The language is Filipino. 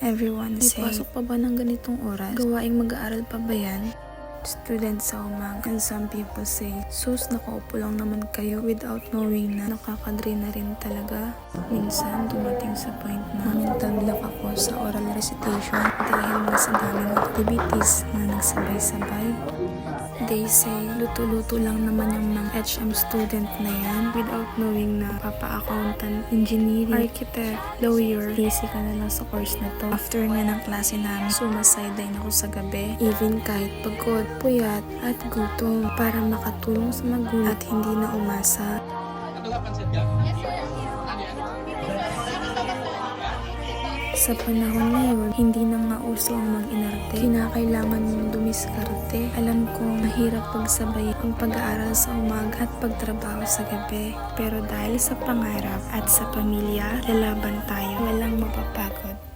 Everyone say, may pasok pa ba ng ganitong oras? Gawaing mag-aaral pa ba yan? Student sa umaga. And some people say, sus, nakaupo lang naman kayo, without knowing na nakakadrain na rin talaga. Minsan, dumating sa point na mental block ako sa oral recitation dahil nga sa daming activities na nagsabay-sabay. They say, luto-luto lang naman yung mga HM student na yan without knowing na papa-accountant, engineering, architect, lawyer. Busy ka na lang sa course na to. After nga ng klase namin, sumasideline ako sa gabi. Even kahit pagod, puyat, at gutom para makatulong sa magulang at hindi na umasa. Sa panahon ngayon, hindi na nga uso ang mag-inarte. Kinakailangan mong dumiskarte. Alam ko, mahirap pagsabay ang pag-aaral sa umaga at pagtrabaho sa gabi. Pero dahil sa pangarap at sa pamilya, lalaban tayo. Walang mapapagod.